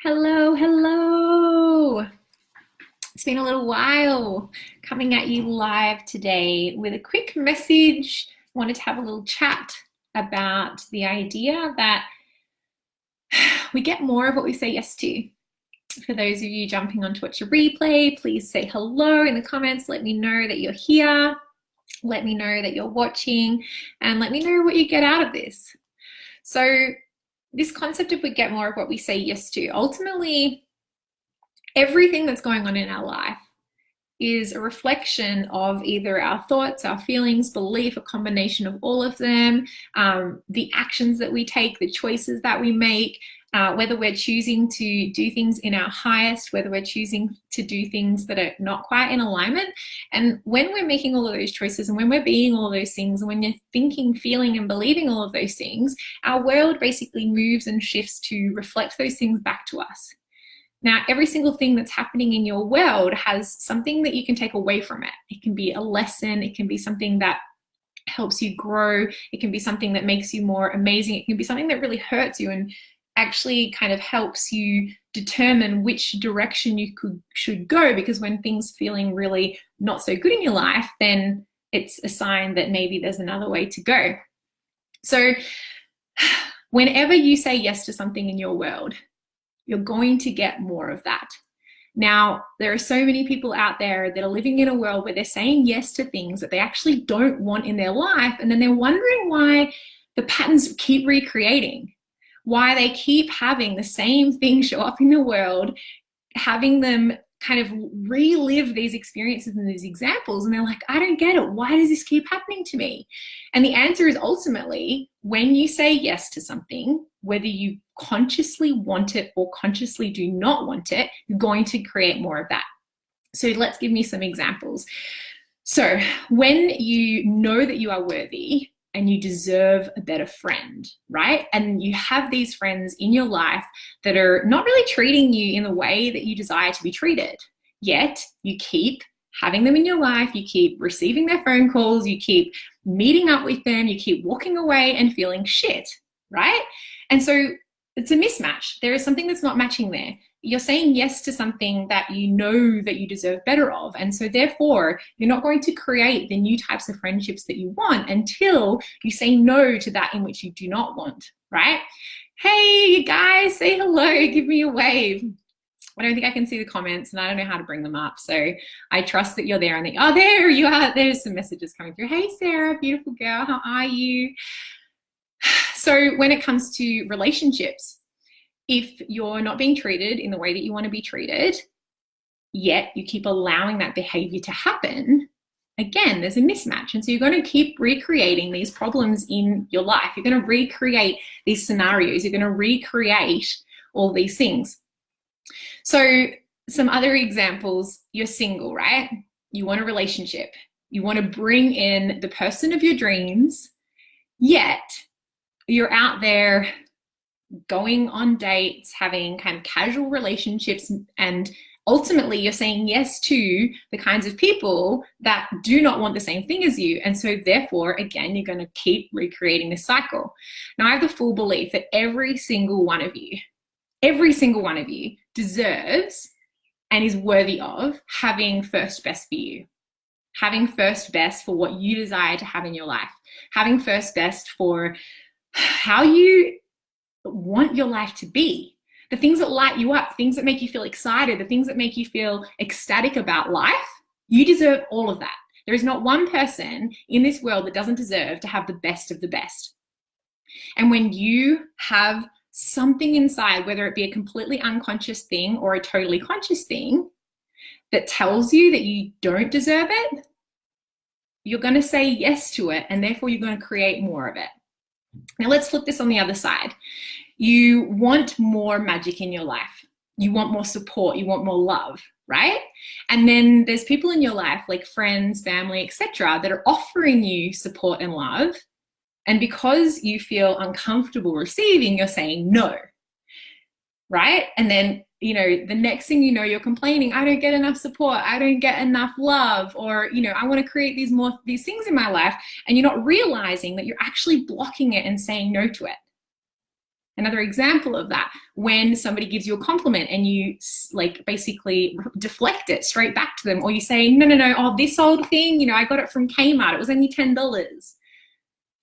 Hello, hello. It's been a little while coming at you live today with a quick message. Wanted to have a little chat about the idea that we get more of what we say yes to. For those of you jumping on to watch a replay, please say hello in the comments. Let me know that you're here. Let me know that you're watching and let me know what you get out of this. So this concept of we get more of what we say yes to, ultimately, everything that's going on in our life is a reflection of either our thoughts, our feelings, belief, a combination of all of them, the actions that we take, the choices that we make, whether we're choosing to do things in our highest, whether we're choosing to do things that are not quite in alignment. And when we're making all of those choices and when we're being all of those things, and when you're thinking, feeling, and believing all of those things, our world basically moves and shifts to reflect those things back to us. Now, every single thing that's happening in your world has something that you can take away from it. It can be a lesson. It can be something that helps you grow. It can be something that makes you more amazing. It can be something that really hurts you and actually kind of helps you determine which direction you should go, because when things feeling really not so good in your life, then it's a sign that maybe there's another way to go. So whenever you say yes to something in your world, you're going to get more of that. Now, there are so many people out there that are living in a world where they're saying yes to things that they actually don't want in their life, and then they're wondering why the patterns keep recreating, why they keep having the same thing show up in the world, having them kind of relive these experiences and these examples, and they're like, I don't get it. Why does this keep happening to me? And the answer is ultimately, when you say yes to something, whether you consciously want it or consciously do not want it, you're going to create more of that. So let's give me some examples. So when you know that you are worthy and you deserve a better friend, right? And you have these friends in your life that are not really treating you in the way that you desire to be treated, yet you keep having them in your life, you keep receiving their phone calls, you keep meeting up with them, you keep walking away and feeling shit, right? And so it's a mismatch. There is something that's not matching there. You're saying yes to something that you know that you deserve better of. And so therefore, you're not going to create the new types of friendships that you want until you say no to that in which you do not want, right? Hey, you guys, say hello, give me a wave. I don't think I can see the comments and I don't know how to bring them up. So I trust that you're there and oh, there you are. There's some messages coming through. Hey, Sarah, beautiful girl. How are you? So when it comes to relationships, if you're not being treated in the way that you want to be treated, yet you keep allowing that behavior to happen, again, there's a mismatch. And so you're going to keep recreating these problems in your life. You're going to recreate these scenarios. You're going to recreate all these things. So some other examples, you're single, right? You want a relationship. You want to bring in the person of your dreams, yet you're out there going on dates, having kind of casual relationships, and ultimately you're saying yes to the kinds of people that do not want the same thing as you. And so therefore, again, you're going to keep recreating this cycle. Now, I have the full belief that every single one of you deserves and is worthy of having first best for you, having first best for what you desire to have in your life, having first best for how you want your life to be, the things that light you up, things that make you feel excited, the things that make you feel ecstatic about life. You deserve all of that. There is not one person in this world that doesn't deserve to have the best of the best. And when you have something inside, whether it be a completely unconscious thing or a totally conscious thing, that tells you that you don't deserve it, you're going to say yes to it, and therefore you're going to create more of it. Now let's flip this on the other side. You want more magic in your life. You want more support. You want more love, right? And then there's people in your life, like friends, family, etc., that are offering you support and love. And because you feel uncomfortable receiving, you're saying no, right? And then, the next thing you know, you're complaining, I don't get enough support, I don't get enough love, or, I want to create these things in my life, and you're not realizing that you're actually blocking it and saying no to it. Another example of that, when somebody gives you a compliment and you like basically deflect it straight back to them, or you say, no, oh, this old thing, you know, I got it from Kmart, it was only $10.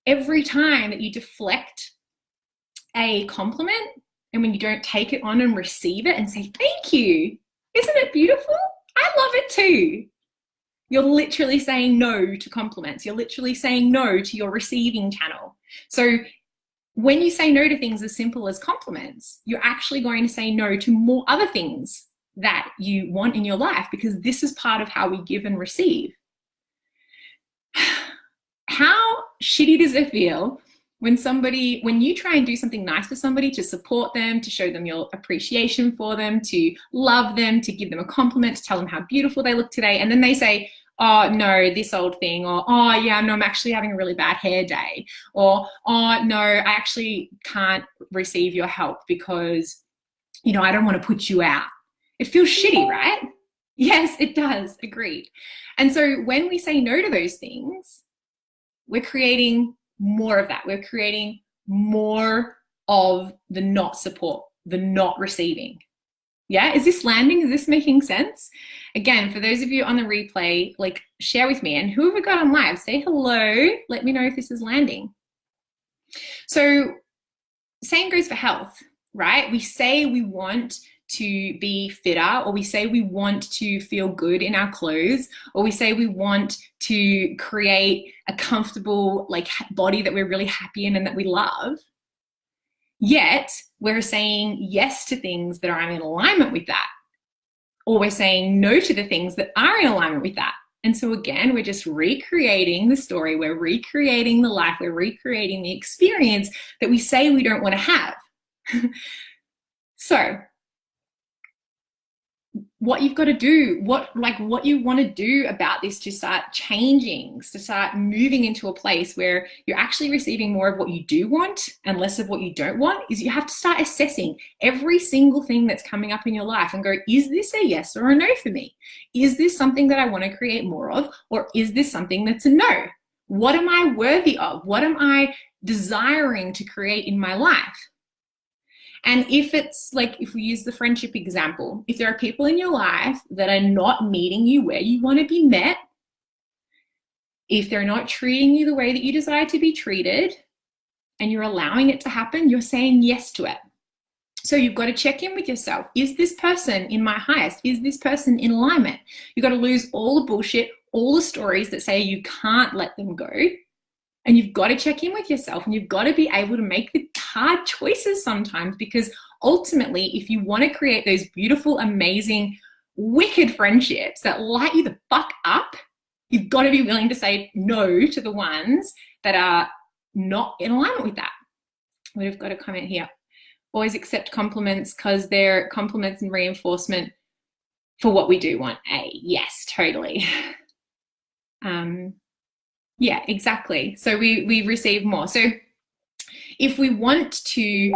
Every time that you deflect a compliment, and when you don't take it on and receive it and say, thank you, isn't it beautiful? I love it too. You're literally saying no to compliments. You're literally saying no to your receiving channel. So when you say no to things as simple as compliments, you're actually going to say no to more other things that you want in your life, because this is part of how we give and receive. How shitty does it feel when you try and do something nice for somebody, to support them, to show them your appreciation for them, to love them, to give them a compliment, to tell them how beautiful they look today, and then they say, oh no, this old thing, or oh yeah, no, I'm actually having a really bad hair day, or oh no, I actually can't receive your help because, you know, I don't want to put you out. It feels shitty, right? Yes, it does. Agreed. And so when we say no to those things, we're creating more of that. We're creating more of the not support, the not receiving. Yeah, is this landing? Is this making sense? Again, for those of you on the replay, like, share with me, and whoever got on live, say hello. Let me know if this is landing. So same goes for health, right? We say we want to be fitter, or we say we want to feel good in our clothes, or we say we want to create a comfortable like body that we're really happy in and that we love. Yet we're saying yes to things that are in alignment with that, or we're saying no to the things that are in alignment with that. And so again, we're just recreating the story, we're recreating the life, we're recreating the experience that we say we don't want to have. So what you've got to do, what you want to do about this to start changing, to start moving into a place where you're actually receiving more of what you do want and less of what you don't want, is you have to start assessing every single thing that's coming up in your life and go, is this a yes or a no for me? Is this something that I want to create more of, or is this something that's a no? What am I worthy of? What am I desiring to create in my life? And if it's like, if we use the friendship example, if there are people in your life that are not meeting you where you want to be met, if they're not treating you the way that you desire to be treated, and you're allowing it to happen, you're saying yes to it. So you've got to check in with yourself. Is this person in my highest? Is this person in alignment? You've got to lose all the bullshit, all the stories that say you can't let them go. And you've got to check in with yourself, and you've got to be able to make the hard choices sometimes, because ultimately, if you want to create those beautiful, amazing, wicked friendships that light you the fuck up, you've got to be willing to say no to the ones that are not in alignment with that. We've got a comment here. Always accept compliments because they're compliments and reinforcement for what we do want. Yes, totally. Yeah, exactly. So we receive more. So if we want to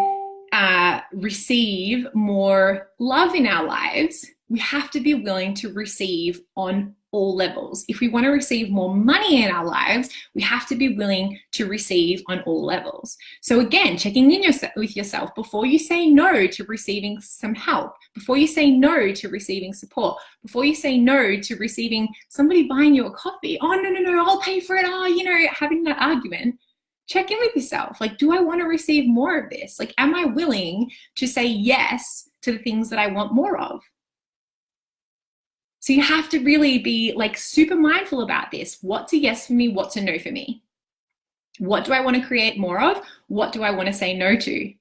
receive more love in our lives, we have to be willing to receive on all levels. If we want to receive more money in our lives, we have to be willing to receive on all levels. So again, checking in with yourself before you say no to receiving some help, before you say no to receiving support, before you say no to receiving somebody buying you a coffee. Oh, no, I'll pay for it. Oh, you know, having that argument. Check in with yourself. Like, do I want to receive more of this? Like, am I willing to say yes to the things that I want more of? So you have to really be like super mindful about this. What's a yes for me? What's a no for me? What do I want to create more of? What do I want to say no to?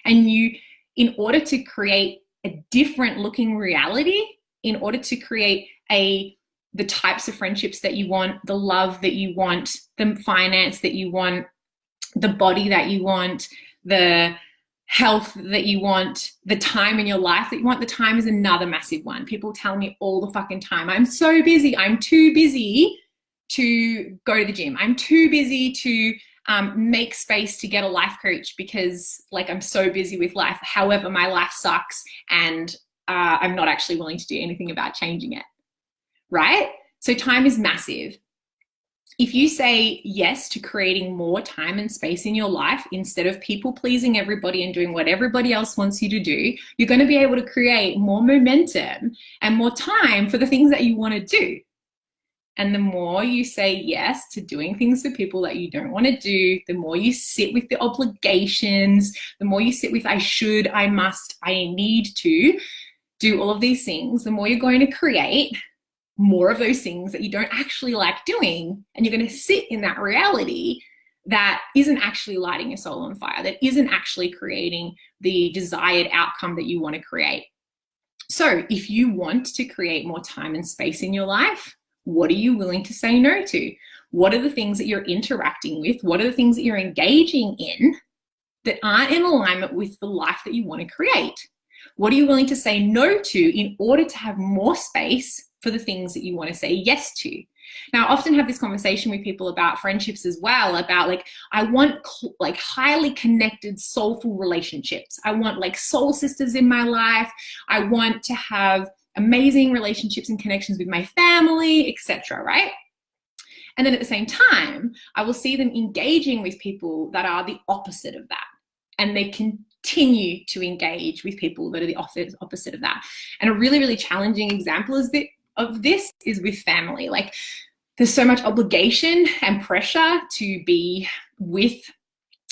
And in order to create a different looking reality, in order to create the types of friendships that you want, the love that you want, the finance that you want, the body that you want, the health that you want, the time in your life that you want. The time is another massive one. People tell me all the fucking time, I'm so busy. I'm too busy to go to the gym. I'm too busy to make space to get a life coach because like I'm so busy with life. However, my life sucks and I'm not actually willing to do anything about changing it, right? So time is massive. If you say yes to creating more time and space in your life instead of people pleasing everybody and doing what everybody else wants you to do, you're going to be able to create more momentum and more time for the things that you want to do. And the more you say yes to doing things for people that you don't want to do, the more you sit with the obligations, the more you sit with I should, I must, I need to do all of these things, the more you're going to create more of those things that you don't actually like doing, and you're going to sit in that reality that isn't actually lighting your soul on fire, that isn't actually creating the desired outcome that you want to create. So if you want to create more time and space in your life, what are you willing to say no to? What are the things that you're interacting with? What are the things that you're engaging in that aren't in alignment with the life that you want to create? What are you willing to say no to in order to have more space for the things that you want to say yes to? Now, I often have this conversation with people about friendships as well, about like, I want like highly connected, soulful relationships. I want like soul sisters in my life. I want to have amazing relationships and connections with my family, etc., right? And then at the same time, I will see them engaging with people that are the opposite of that. And they continue to engage with people that are the opposite of that. And a really, really challenging example of this is with family. Like, there's so much obligation and pressure to be with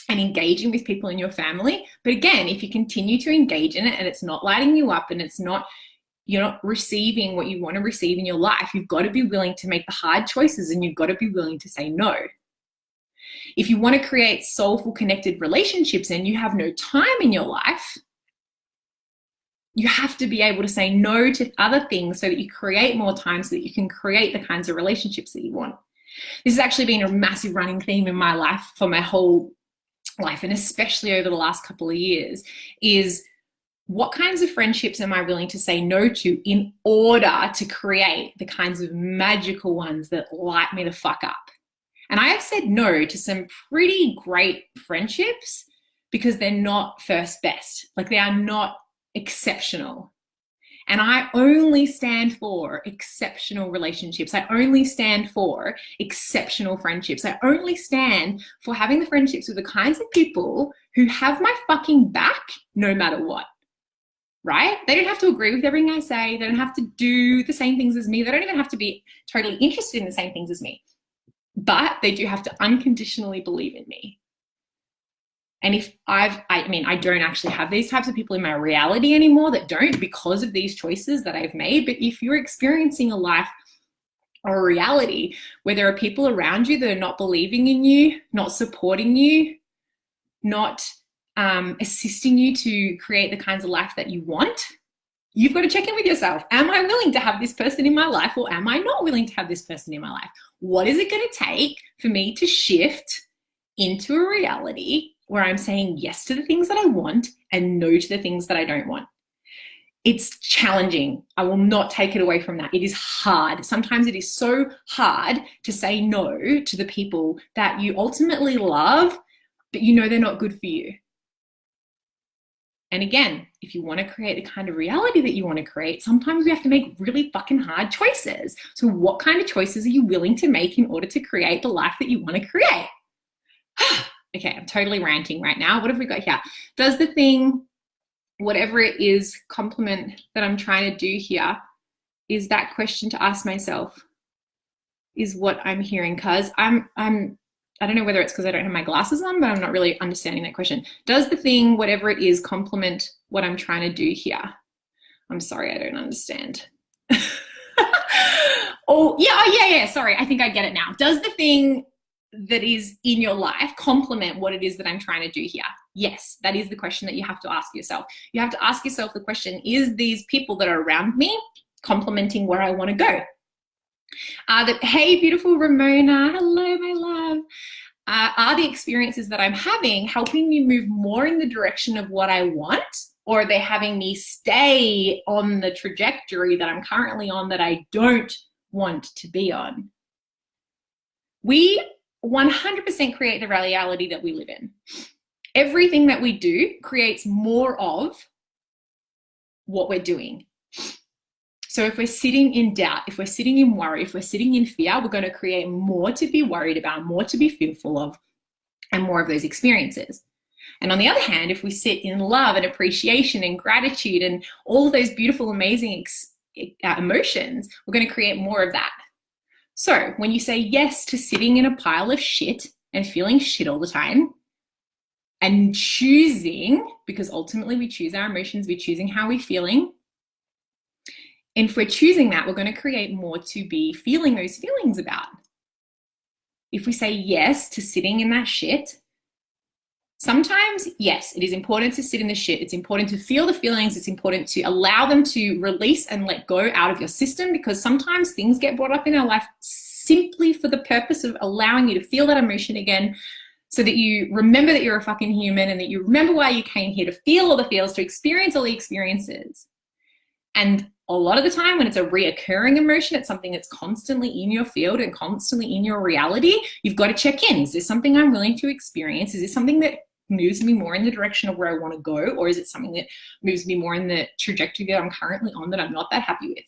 and engaging with people in your family. But again, if you continue to engage in it and it's not lighting you up and you're not receiving what you want to receive in your life, you've got to be willing to make the hard choices, and you've got to be willing to say no. If you want to create soulful, connected relationships and you have no time in your life, you have to be able to say no to other things so that you create more time, so that you can create the kinds of relationships that you want. This has actually been a massive running theme in my life for my whole life, and especially over the last couple of years, is what kinds of friendships am I willing to say no to in order to create the kinds of magical ones that light me the fuck up? And I have said no to some pretty great friendships because they're not first best. Like, they are not exceptional. And I only stand for exceptional relationships. I only stand for exceptional friendships. I only stand for having the friendships with the kinds of people who have my fucking back no matter what. Right? They don't have to agree with everything I say. They don't have to do the same things as me. They don't even have to be totally interested in the same things as me. But they do have to unconditionally believe in me. And if I don't actually have these types of people in my reality anymore that don't, because of these choices that I've made. But if you're experiencing a life or a reality where there are people around you that are not believing in you, not supporting you, not assisting you to create the kinds of life that you want, you've got to check in with yourself. Am I willing to have this person in my life, or am I not willing to have this person in my life? What is it going to take for me to shift into a reality where I'm saying yes to the things that I want and no to the things that I don't want? It's challenging. I will not take it away from that. It is hard. Sometimes it is so hard to say no to the people that you ultimately love, but you know they're not good for you. And again, if you want to create the kind of reality that you want to create, sometimes we have to make really fucking hard choices. So what kind of choices are you willing to make in order to create the life that you want to create? Okay, I'm totally ranting right now. What have we got here? Does the thing, whatever it is, complement that I'm trying to do here, is that question to ask myself, is what I'm hearing. Because I don't know whether it's because I don't have my glasses on, but I'm not really understanding that question. Does the thing, whatever it is, complement what I'm trying to do here? I'm sorry, I don't understand. Yeah. Sorry, I think I get it now. Does the thing that is in your life complement what it is that I'm trying to do here? Yes, that is the question that you have to ask yourself. You have to ask yourself the question, is these people that are around me complementing where I want to go? Hey, beautiful Ramona. Hello, my love. Are the experiences that I'm having helping me move more in the direction of what I want, or are they having me stay on the trajectory that I'm currently on that I don't want to be on? We 100% create the reality that we live in. Everything that we do creates more of what we're doing. So if we're sitting in doubt, if we're sitting in worry, if we're sitting in fear, we're going to create more to be worried about, more to be fearful of, and more of those experiences. And on the other hand, if we sit in love and appreciation and gratitude and all of those beautiful, amazing emotions, we're going to create more of that. So when you say yes to sitting in a pile of shit and feeling shit all the time, and choosing, because ultimately we choose our emotions, we're choosing how we're feeling. And if we're choosing that, we're going to create more to be feeling those feelings about. If we say yes to sitting in that shit, sometimes, yes, it is important to sit in the shit. It's important to feel the feelings. It's important to allow them to release and let go out of your system, because sometimes things get brought up in our life simply for the purpose of allowing you to feel that emotion again, so that you remember that you're a fucking human and that you remember why you came here, to feel all the feels, to experience all the experiences. And a lot of the time when it's a reoccurring emotion, it's something that's constantly in your field and constantly in your reality, you've got to check in. Is this something I'm willing to experience? Is this something that moves me more in the direction of where I want to go? Or is it something that moves me more in the trajectory that I'm currently on that I'm not that happy with?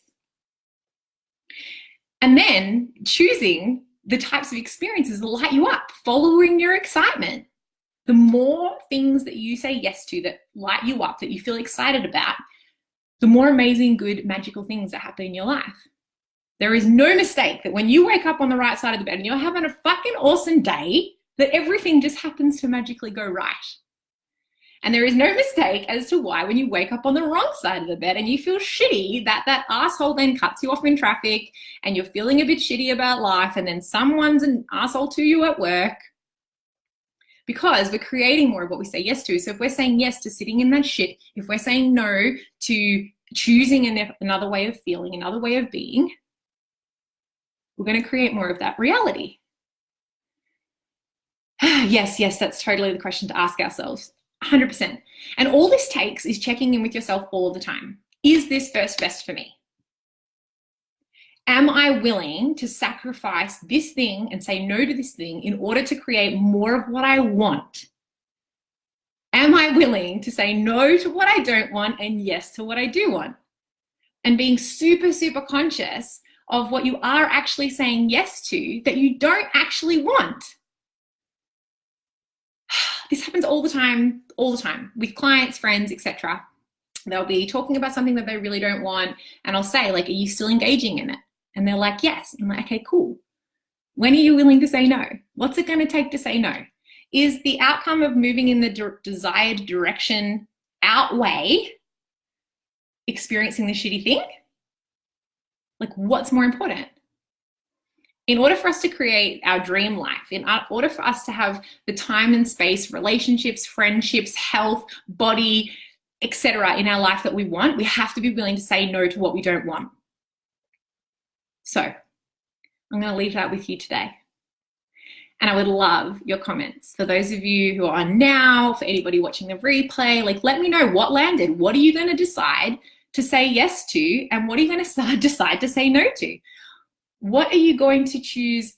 And then choosing the types of experiences that light you up, following your excitement. The more things that you say yes to that light you up, that you feel excited about, the more amazing, good, magical things that happen in your life. There is no mistake that when you wake up on the right side of the bed and you're having a fucking awesome day, that everything just happens to magically go right. And there is no mistake as to why when you wake up on the wrong side of the bed and you feel shitty, that asshole then cuts you off in traffic and you're feeling a bit shitty about life, and then someone's an asshole to you at work, because we're creating more of what we say yes to. So if we're saying yes to sitting in that shit, if we're saying no to choosing another way of feeling, another way of being, we're going to create more of that reality. Yes, that's totally the question to ask ourselves. 100%. And all this takes is checking in with yourself all the time. Is this first best for me? Am I willing to sacrifice this thing and say no to this thing in order to create more of what I want? Am I willing to say no to what I don't want and yes to what I do want? And being super, super conscious of what you are actually saying yes to that you don't actually want. This happens all the time with clients, friends, etc. They'll be talking about something that they really don't want, and I'll say, like, are you still engaging in it? And they're like, yes. I'm like, okay, cool. When are you willing to say no? What's it going to take to say no? Is the outcome of moving in the desired direction outweigh experiencing the shitty thing? Like, what's more important? In order for us to create our dream life, in order for us to have the time and space, relationships, friendships, health, body, etc. in our life that we want, we have to be willing to say no to what we don't want. So I'm going to leave that with you today. And I would love your comments. For those of you who are on now, for anybody watching the replay, like, let me know what landed. What are you going to decide to say yes to? And what are you going to decide to say no to? What are you going to choose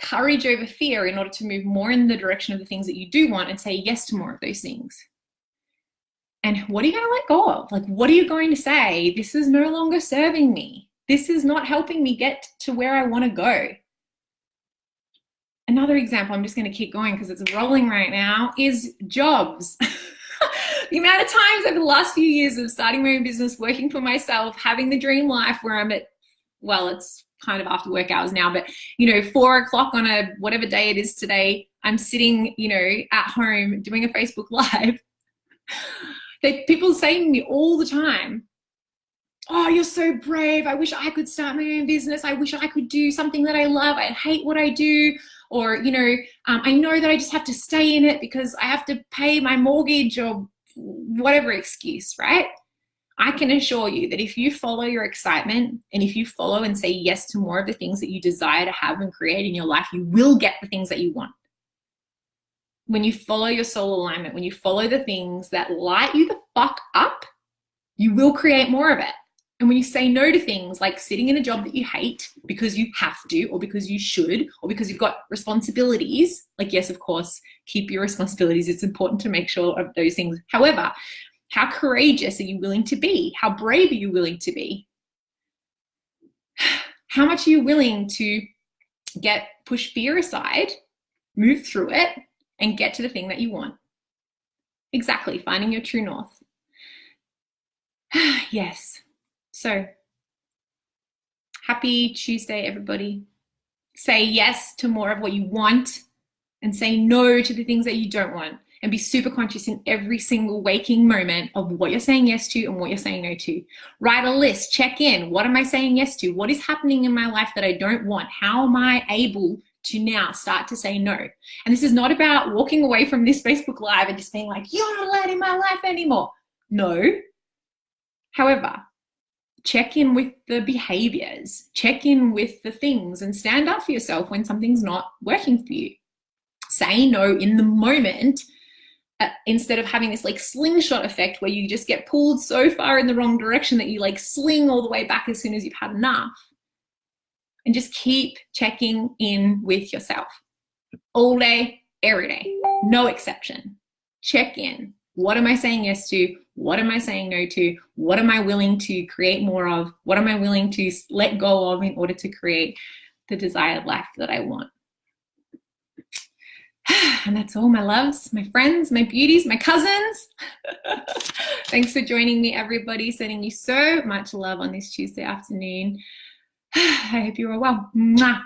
courage over fear in order to move more in the direction of the things that you do want and say yes to more of those things? And what are you going to let go of? Like, what are you going to say? This is no longer serving me. This is not helping me get to where I want to go. Another example, I'm just going to keep going because it's rolling right now, is jobs. The amount of times over the last few years of starting my own business, working for myself, having the dream life where I'm at, well, it's kind of after work hours now, but 4 o'clock on a whatever day it is today, I'm sitting, at home doing a Facebook Live. People saying to me all the time, oh, you're so brave. I wish I could start my own business. I wish I could do something that I love. I hate what I do. Or, I know that I just have to stay in it because I have to pay my mortgage, or whatever excuse, right? I can assure you that if you follow your excitement and if you follow and say yes to more of the things that you desire to have and create in your life, you will get the things that you want. When you follow your soul alignment, when you follow the things that light you the fuck up, you will create more of it. And when you say no to things like sitting in a job that you hate because you have to, or because you should, or because you've got responsibilities, like, yes, of course, keep your responsibilities. It's important to make sure of those things. However, How courageous are you willing to be? How brave are you willing to be? How much are you willing to push fear aside, move through it, and get to the thing that you want? Exactly, finding your true north. Yes. So, happy Tuesday, everybody. Say yes to more of what you want and say no to the things that you don't want. And be super conscious in every single waking moment of what you're saying yes to and what you're saying no to. Write a list, check in. What am I saying yes to? What is happening in my life that I don't want? How am I able to now start to say no? And this is not about walking away from this Facebook Live and just being like, you're not allowed in my life anymore. No. However, check in with the behaviors, check in with the things, and stand up for yourself when something's not working for you. Say no in the moment, instead of having this like slingshot effect where you just get pulled so far in the wrong direction that you like sling all the way back as soon as you've had enough. And just keep checking in with yourself all day, every day, no exception. Check in. What am I saying yes to? What am I saying no to? What am I willing to create more of? What am I willing to let go of in order to create the desired life that I want? And that's all, my loves, my friends, my beauties, my cousins. Thanks for joining me, everybody. Sending you so much love on this Tuesday afternoon. I hope you're all well. Mwah.